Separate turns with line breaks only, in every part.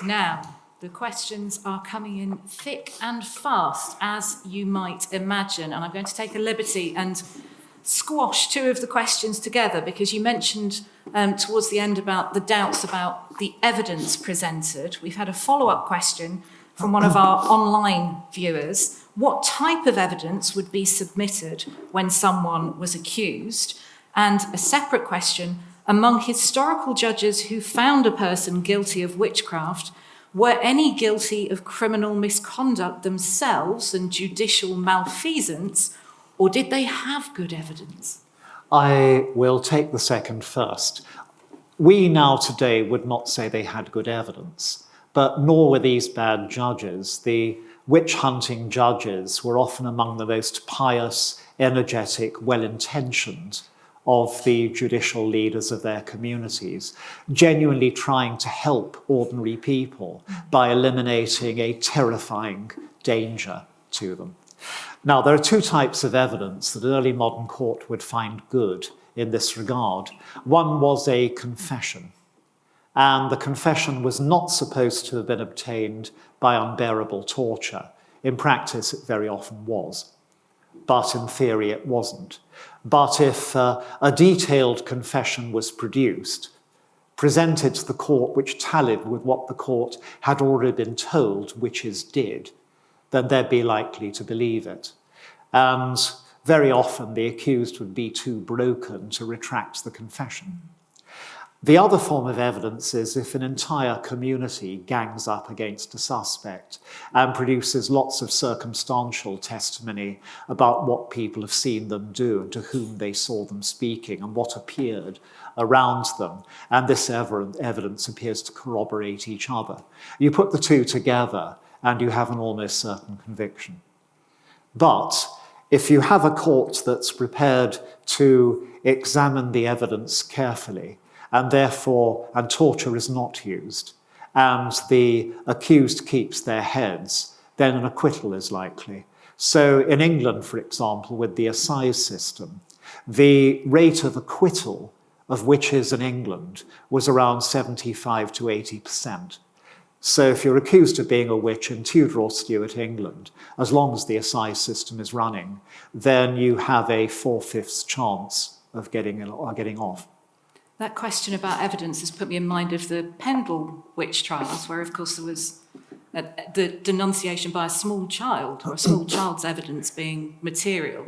Now, the questions are coming in thick and fast, as you might imagine, and I'm going to take a liberty and squash two of the questions together, because you mentioned towards the end about the doubts about the evidence presented. We've had a follow-up question from one of our online viewers. What type of evidence would be submitted when someone was accused? And a separate question, among historical judges who found a person guilty of witchcraft, were any guilty of criminal misconduct themselves and judicial malfeasance, or did they have good evidence?
I will take the second first. We now today would not say they had good evidence, but nor were these bad judges. The witch-hunting judges were often among the most pious, energetic, well-intentioned of the judicial leaders of their communities, genuinely trying to help ordinary people by eliminating a terrifying danger to them. Now, there are two types of evidence that an early modern court would find good in this regard. One was a confession, and the confession was not supposed to have been obtained by unbearable torture. In practice, it very often was, but in theory, it wasn't. But if a detailed confession was produced, presented to the court, which tallied with what the court had already been told witches did, then they'd be likely to believe it. And very often the accused would be too broken to retract the confession. The other form of evidence is if an entire community gangs up against a suspect and produces lots of circumstantial testimony about what people have seen them do and to whom they saw them speaking and what appeared around them, and this evidence appears to corroborate each other. You put the two together and you have an almost certain conviction. But if you have a court that's prepared to examine the evidence carefully, and torture is not used, and the accused keeps their heads, then an acquittal is likely. So in England, for example, with the assize system, the rate of acquittal of witches in England was around 75 to 80%. So if you're accused of being a witch in Tudor or Stuart England, as long as the assize system is running, then you have a 4/5 chance of getting off.
That question about evidence has put me in mind of the Pendle witch trials, where, of course, there was the denunciation by a small child, or a small child's evidence being material.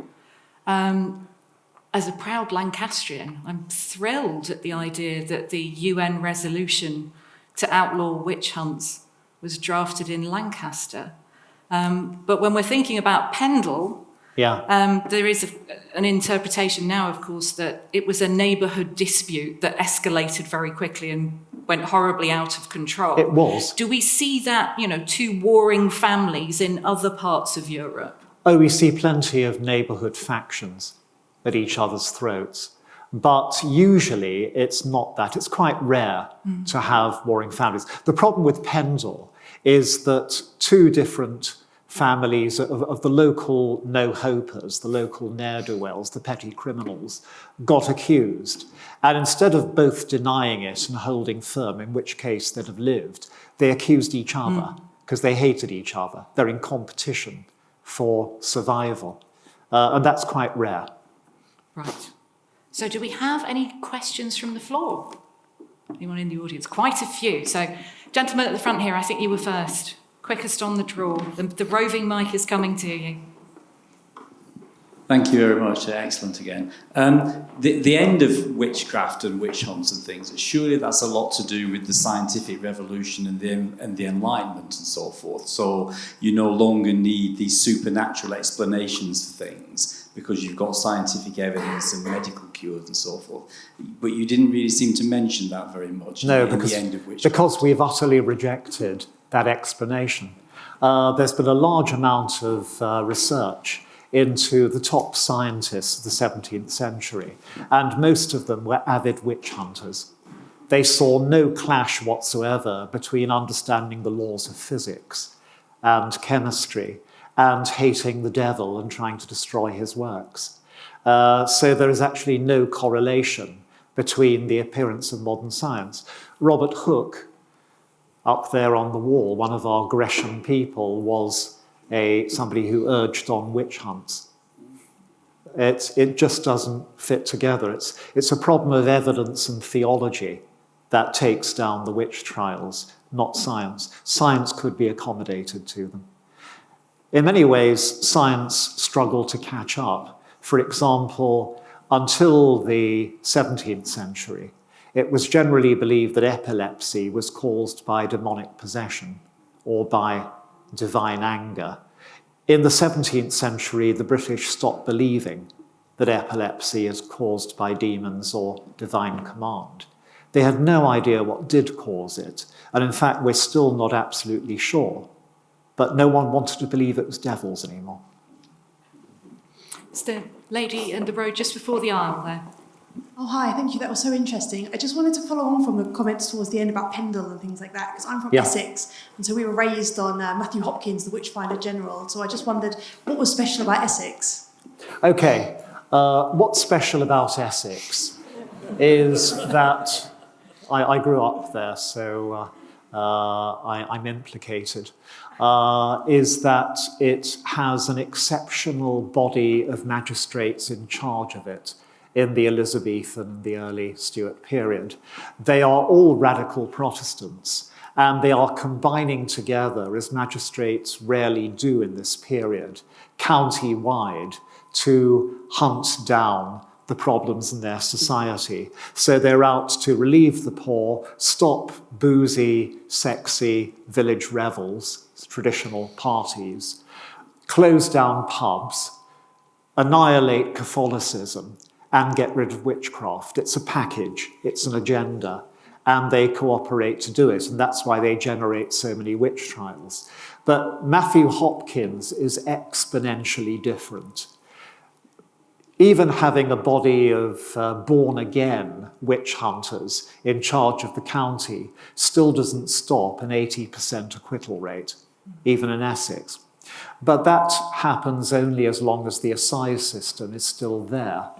As a proud Lancastrian, I'm thrilled at the idea that the UN resolution to outlaw witch hunts was drafted in Lancaster. But when we're thinking about Pendle, there is an interpretation now, of course, that it was a neighbourhood dispute that escalated very quickly and went horribly out of control.
It was.
Do we see that, two warring families in other parts of Europe?
Oh, we see plenty of neighbourhood factions at each other's throats. But usually it's not that. It's quite rare to have warring families. The problem with Pendle is that two different families of the local no-hopers, the local ne'er-do-wells, the petty criminals, got accused. And instead of both denying it and holding firm, in which case they'd have lived, they accused each other because they hated each other. They're in competition for survival. And that's quite rare.
Right. So do we have any questions from the floor? Anyone in the audience? Quite a few. So, gentleman at the front here, I think you were first. Quickest on the draw. The roving mic is coming to you.
Thank you very much. Excellent again. The end of witchcraft and witch hunts and things, surely that's a lot to do with the scientific revolution and the Enlightenment and so forth. So you no longer need these supernatural explanations for things because you've got scientific evidence and medical cures and so forth. But you didn't really seem to mention that very much.
No,
in the end of witchcraft.
Because we've utterly rejected that explanation. There's been a large amount of research into the top scientists of the 17th century, and most of them were avid witch hunters. They saw no clash whatsoever between understanding the laws of physics and chemistry and hating the devil and trying to destroy his works. So there is actually no correlation between the appearance of modern science. Robert Hooke up there on the wall, one of our Gresham people was somebody who urged on witch hunts. It just doesn't fit together. It's a problem of evidence and theology that takes down the witch trials, not science. Science could be accommodated to them. In many ways, science struggled to catch up. For example, until the 17th century, it was generally believed that epilepsy was caused by demonic possession or by divine anger. In the 17th century, the British stopped believing that epilepsy is caused by demons or divine command. They had no idea what did cause it, and in fact, we're still not absolutely sure. But no one wanted to believe it was devils anymore.
It's the lady in the row just before the aisle there.
Oh, hi, thank you. That was so interesting. I just wanted to follow on from the comments towards the end about Pendle and things like that, because I'm from Essex, and so we were raised on Matthew Hopkins, the Witchfinder General. So I just wondered, what was special about Essex?
Okay, what's special about Essex is that I grew up there, so I'm implicated, is that it has an exceptional body of magistrates in charge of it in the Elizabethan and the early Stuart period. They are all radical Protestants, and they are combining together, as magistrates rarely do in this period, county-wide, to hunt down the problems in their society. So they're out to relieve the poor, stop boozy, sexy village revels, traditional parties, close down pubs, annihilate Catholicism, and get rid of witchcraft. It's a package, it's an agenda, and they cooperate to do it, and that's why they generate so many witch trials. But Matthew Hopkins is exponentially different. Even having a body of born-again witch hunters in charge of the county still doesn't stop an 80% acquittal rate, even in Essex. But that happens only as long as the assize system is still there.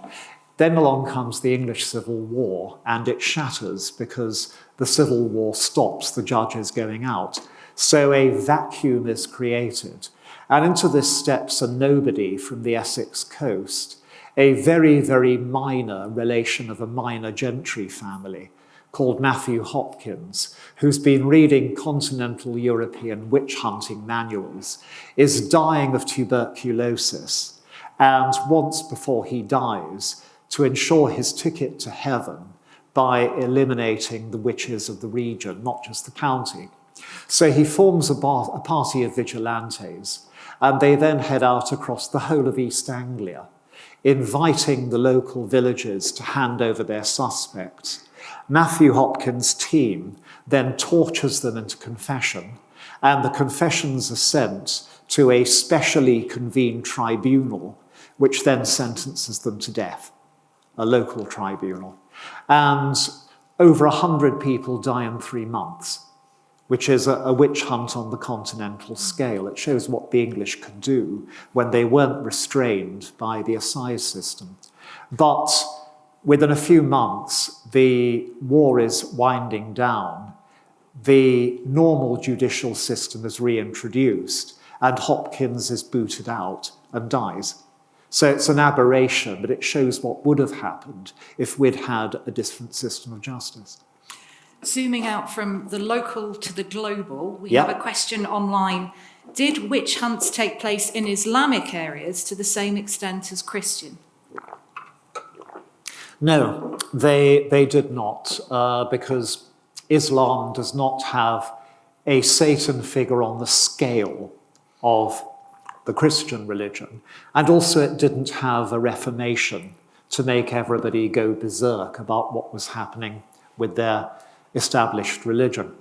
Then along comes the English Civil War, and it shatters because the Civil War stops the judges going out. So a vacuum is created. And into this steps a nobody from the Essex coast, a very, very minor relation of a minor gentry family called Matthew Hopkins, who's been reading continental European witch hunting manuals, is dying of tuberculosis, and wants, before he dies, to ensure his ticket to heaven by eliminating the witches of the region, not just the county. So he forms a party of vigilantes, and they then head out across the whole of East Anglia, inviting the local villagers to hand over their suspects. Matthew Hopkins' team then tortures them into confession, and the confessions are sent to a specially convened tribunal, which then sentences them to death, a local tribunal. And over 100 people die in 3 months, which is a witch hunt on the continental scale. It shows what the English could do when they weren't restrained by the assize system. But within a few months, the war is winding down. The normal judicial system is reintroduced, and Hopkins is booted out and dies. So it's an aberration, but it shows what would have happened if we'd had a different system of justice.
Zooming out from the local to the global, we have a question online. Did witch hunts take place in Islamic areas to the same extent as Christian?
No, they did not, because Islam does not have a Satan figure on the scale of the Christian religion, and also it didn't have a reformation to make everybody go berserk about what was happening with their established religion.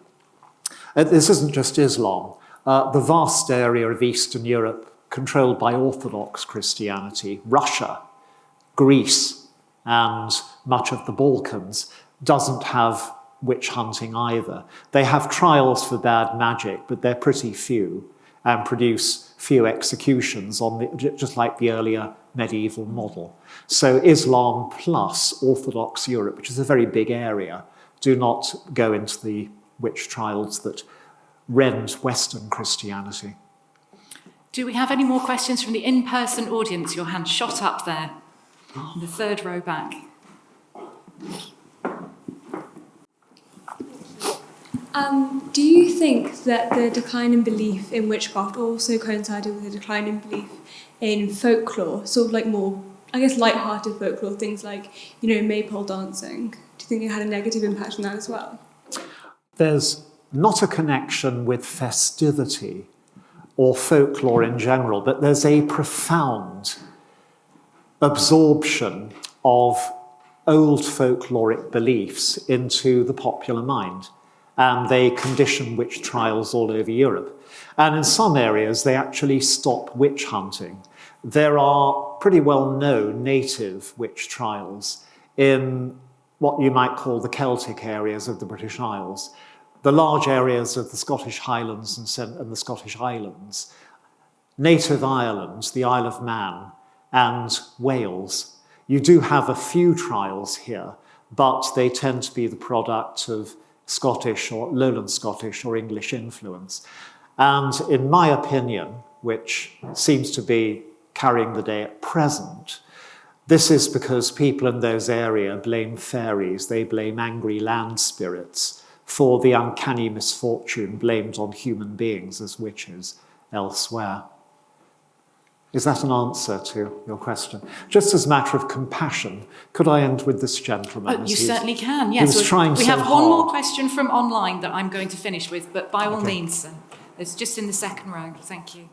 This isn't just Islam. The vast area of Eastern Europe controlled by Orthodox Christianity, Russia, Greece, and much of the Balkans, doesn't have witch hunting either. They have trials for bad magic, but they're pretty few and produce few executions, just like the earlier medieval model. So Islam plus Orthodox Europe, which is a very big area, do not go into the witch trials that rend Western Christianity.
Do we have any more questions from the in-person audience? Your hand shot up there, in the third row back.
Do you think that the decline in belief in witchcraft also coincided with the decline in belief in folklore, sort of like more, I guess, light-hearted folklore, things like, maypole dancing? Do you think it had a negative impact on that as well?
There's not a connection with festivity or folklore in general, but there's a profound absorption of old folkloric beliefs into the popular mind. And they condition witch trials all over Europe. And in some areas, they actually stop witch hunting. There are pretty well-known native witch trials in what you might call the Celtic areas of the British Isles, the large areas of the Scottish Highlands and the Scottish Islands, native Ireland, the Isle of Man, and Wales. You do have a few trials here, but they tend to be the product of Scottish or Lowland Scottish or English influence. And in my opinion, which seems to be carrying the day at present, this is because people in those areas blame fairies, they blame angry land spirits for the uncanny misfortune blamed on human beings as witches elsewhere. Is that an answer to your question? Just as a matter of compassion, could I end with this gentleman?
Oh, you certainly can, yes. We have one more question from online that I'm going to finish with, but by all means, it's just in the second row. Thank you.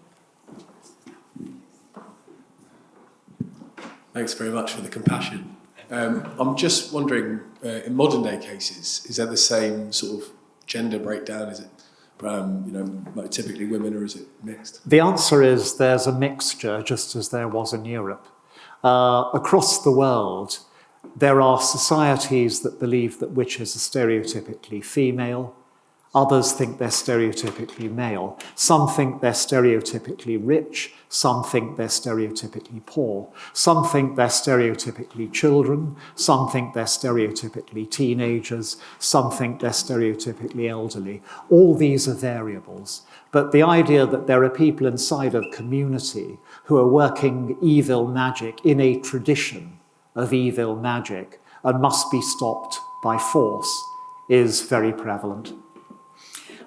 Thanks very much for the compassion. I'm just wondering, in modern day cases, is there the same sort of gender breakdown? Is it like typically women, or is it mixed?
The answer is there's a mixture, just as there was in Europe. Across the world, there are societies that believe that witches are stereotypically female. Others think they're stereotypically male. Some think they're stereotypically rich. Some think they're stereotypically poor. Some think they're stereotypically children. Some think they're stereotypically teenagers. Some think they're stereotypically elderly. All these are variables. But the idea that there are people inside a community who are working evil magic in a tradition of evil magic and must be stopped by force is very prevalent.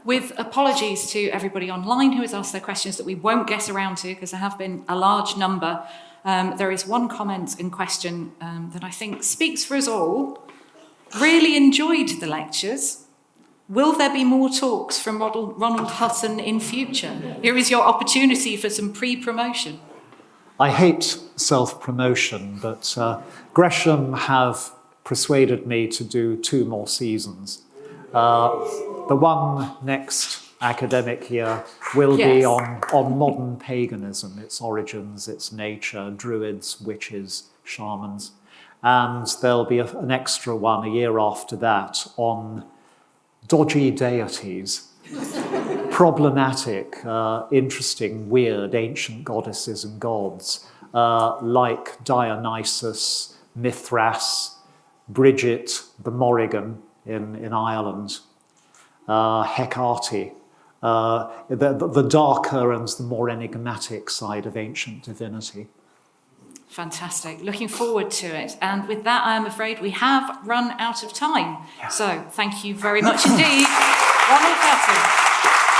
With apologies to everybody online who has asked their questions that we won't get around to because there have been a large number, there is one comment in question that I think speaks for us all. Really enjoyed the lectures. Will there be more talks from Ronald Hutton in future? Here is your opportunity for some pre-promotion.
I hate self-promotion, but Gresham have persuaded me to do 2 more seasons. The one next academic year will be on modern paganism, its origins, its nature, druids, witches, shamans. And there'll be an extra one a year after that on dodgy deities, problematic, interesting, weird, ancient goddesses and gods, like Dionysus, Mithras, Bridget the Morrigan in Ireland, Hecate, the darker and the more enigmatic side of ancient divinity.
Fantastic. Looking forward to it. And with that, I'm afraid we have run out of time. So thank you very much indeed, Ronald Hutton.